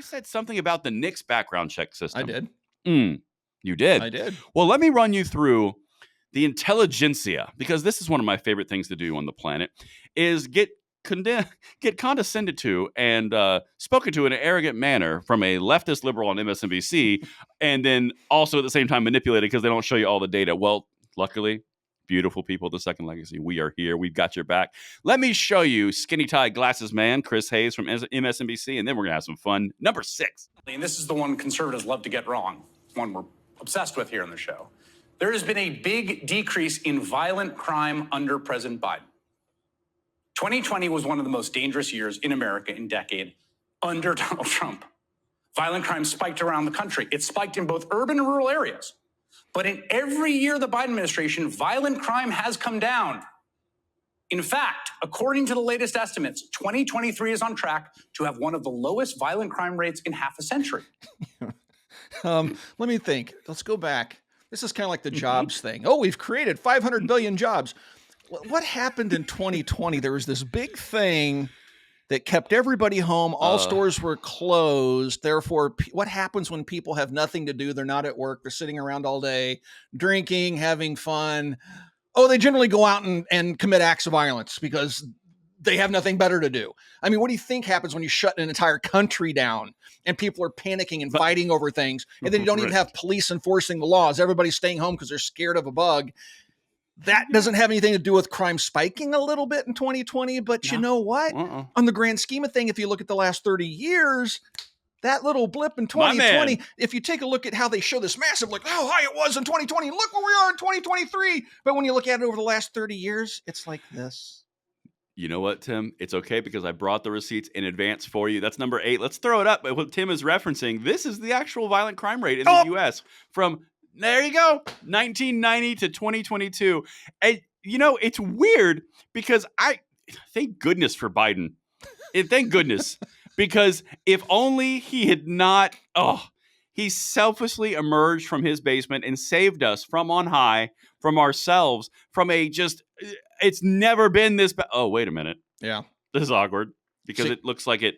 said something about the Knicks background check system. I did. You did? I did. Well, let me run you through the intelligentsia, because this is one of my favorite things to do on the planet, is get condescended to and spoken to in an arrogant manner from a leftist liberal on MSNBC, and then also at the same time manipulated because they don't show you all the data. Well, luckily, beautiful people, the Second Legacy, we are here. We've got your back. Let me show you skinny tie glasses man, Chris Hayes from MSNBC, and then we're going to have some fun. Number 6. And this is the one conservatives love to get wrong, one we're obsessed with here on the show. There has been a big decrease in violent crime under President Biden. 2020 was one of the most dangerous years in America in decade under Donald Trump. Violent crime spiked around the country. It spiked in both urban and rural areas. But in every year of the Biden administration, violent crime has come down. In fact, according to the latest estimates, 2023 is on track to have one of the lowest violent crime rates in half a century. Let me think. Let's go back. This is kind of like the jobs thing. Oh, we've created 500 billion jobs. What happened in 2020? There was this big thing that kept everybody home. All stores were closed. Therefore, what happens when people have nothing to do? They're not at work. They're sitting around all day, drinking, having fun. Oh, they generally go out and commit acts of violence because they have nothing better to do. I mean, what do you think happens when you shut an entire country down and people are panicking and fighting over things, and then you don't even have police enforcing the laws? Everybody's staying home because they're scared of a bug. That doesn't have anything to do with crime spiking a little bit in 2020, but you know what? On the grand scheme of things, if you look at the last 30 years, that little blip in 2020, if you take a look at how they show this massive, like how high it was in 2020, look where we are in 2023. But when you look at it over the last 30 years, it's like this. You know what, Tim? It's okay because I brought the receipts in advance for you. That's number 8. Let's throw it up. But what Tim is referencing, this is the actual violent crime rate in the U.S. from, there you go, 1990 to 2022. And, you know, it's weird because thank goodness for Biden. Thank goodness. Because if only he had not, he selfishly emerged from his basement and saved us from on high, from ourselves, from it's never been this bad. Oh, wait a minute. Yeah. This is awkward because it looks like it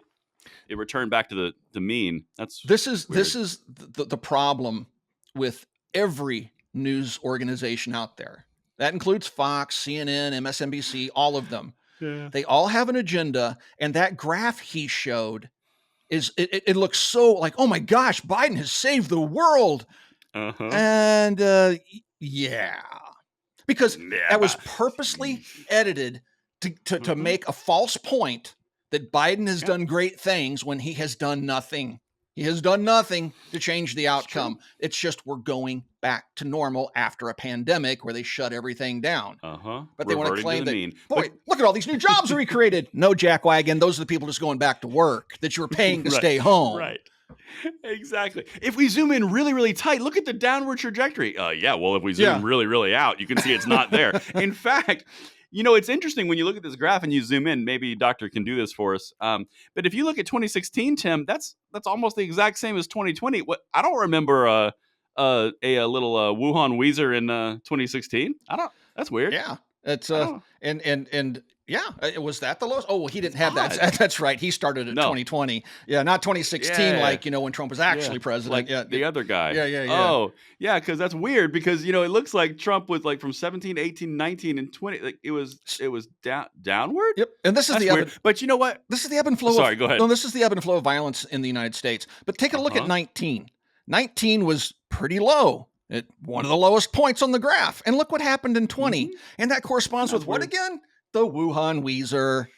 returned back to the mean. This is the problem with every news organization out there. That includes Fox, CNN, MSNBC, all of them. Yeah. They all have an agenda, and that graph he showed it looks so like, oh my gosh, Biden has saved the world. And because that was purposely edited to make a false point that Biden has done great things when he has done nothing. He has done nothing to change the outcome. It's just we're going back to normal after a pandemic where they shut everything down. But they want to claim that, look at all these new jobs we created. No, jackwagon. Those are the people just going back to work that you were paying to stay home. Right. Exactly. If we zoom in really, really tight, look at the downward trajectory. Well, if we zoom really, really out, you can see it's not there. In fact, you know, it's interesting when you look at this graph and you zoom in. Maybe Doctor can do this for us. But if you look at 2016, Tim, that's almost the exact same as 2020. I don't remember a little Wuhan Weezer in 2016. That's weird. Yeah, it's was that the lowest? Oh, well, he didn't have that. That's right. He started at 2020. Yeah, not 2016, like, you know, when Trump was actually president. Like the other guy. Yeah. Oh, yeah, because that's weird because, you know, it looks like Trump was like from 17, 18, 19, and 20. Like it was downward. Yep. And this is the weird. But you know what? This is the ebb and flow. Sorry, go ahead. No, this is the ebb and flow of violence in the United States. But take a look at 19. 19 was pretty low. At one of the lowest points on the graph. And look what happened in 20. And that corresponds with what again? The Wuhan Weezer.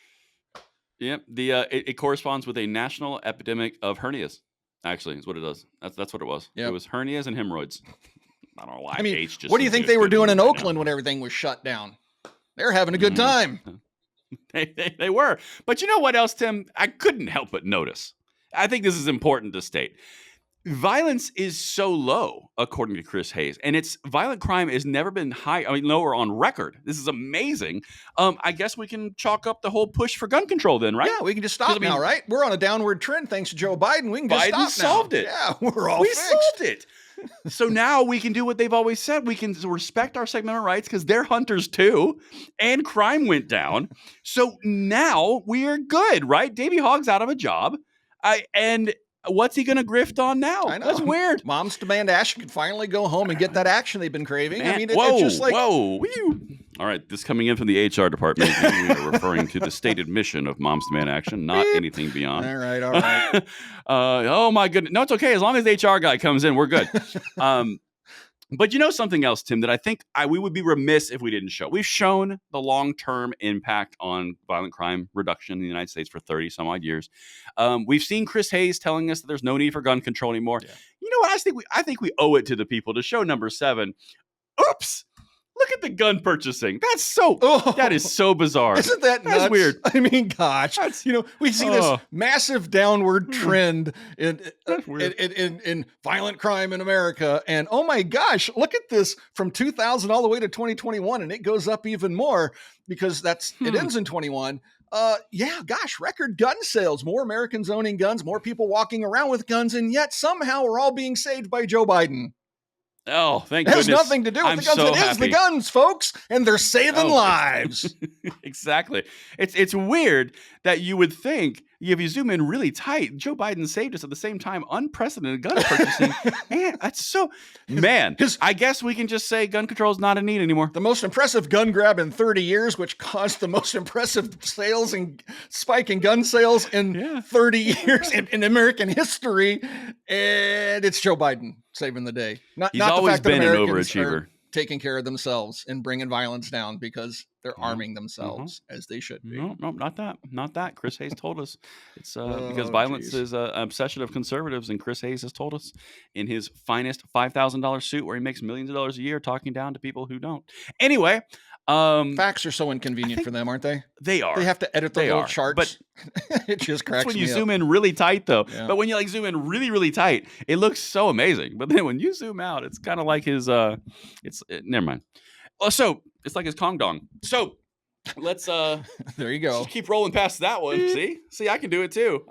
Yep. It corresponds with a national epidemic of hernias. Actually, is what it does. That's what it was. Yep. It was hernias and hemorrhoids. I don't know why. I mean, what do you think they were doing in Oakland when everything was shut down? They're having a good time. They were. But you know what else, Tim? I couldn't help but notice. I think this is important to state. Violence is so low, according to Chris Hayes, and violent crime has never been lower on record. This is amazing. I guess we can chalk up the whole push for gun control then, right? Yeah, we can just stop now, right? We're on a downward trend thanks to Joe Biden. We can just stop now. Solved it. Yeah, we solved it. So now we can do what they've always said. We can respect our Second Amendment rights because they're hunters too, and crime went down. So now we are good, right? Davey Hogg's out of a job, and What's he gonna grift on now? I know. That's weird. Moms demand action can finally go home and get that action they've been craving. Man, I mean, whoa, it's just like, whoa. Whew. All right, this coming in from the HR department. We are referring to the stated mission of Moms Demand Action, not anything beyond. all right. Oh my goodness. No, it's okay. As long as the HR guy comes in, we're good. But you know something else, Tim, that I think we would be remiss if we didn't show. We've shown the long-term impact on violent crime reduction in the United States for 30 some odd years. We've seen Chris Hayes telling us that there's no need for gun control anymore. Yeah. You know what? I think we owe it to the people to show number 7. Oops. Look at the gun purchasing. That is so bizarre. Isn't that nuts? That's weird. I mean, gosh, we see this massive downward trend in violent crime in America. And oh my gosh, look at this from 2000 all the way to 2021. And it goes up even more because it ends in 21. Record gun sales, more Americans owning guns, more people walking around with guns. And yet somehow we're all being saved by Joe Biden. Oh, thank goodness. It has nothing to do with the guns. So it is the guns, folks, and they're saving lives. Exactly. It's weird that you would think, if you zoom in really tight, Joe Biden saved us at the same time. Unprecedented gun purchasing. Man, that's so... I guess we can just say gun control is not a need anymore. The most impressive gun grab in 30 years, which caused the most impressive sales and spike in gun sales in 30 years in American history. And it's Joe Biden saving the day. He's always been an overachiever. Taking care of themselves and bringing violence down because they're arming themselves as they should be. No, not that. Chris Hayes told us it's because violence is an obsession of conservatives, and Chris Hayes has told us in his finest $5,000 suit where he makes millions of dollars a year talking down to people who don't. Anyway, facts are so inconvenient for them, aren't they? They are. They have to edit the little charts. But it just cracks me up. When you zoom in really tight, though. Yeah. But when you zoom in really, really tight, it looks so amazing. But then when you zoom out, it's kind of like his. Never mind. So it's like his Kong Dong. So let's. There you go. Keep rolling past that one. See, I can do it too.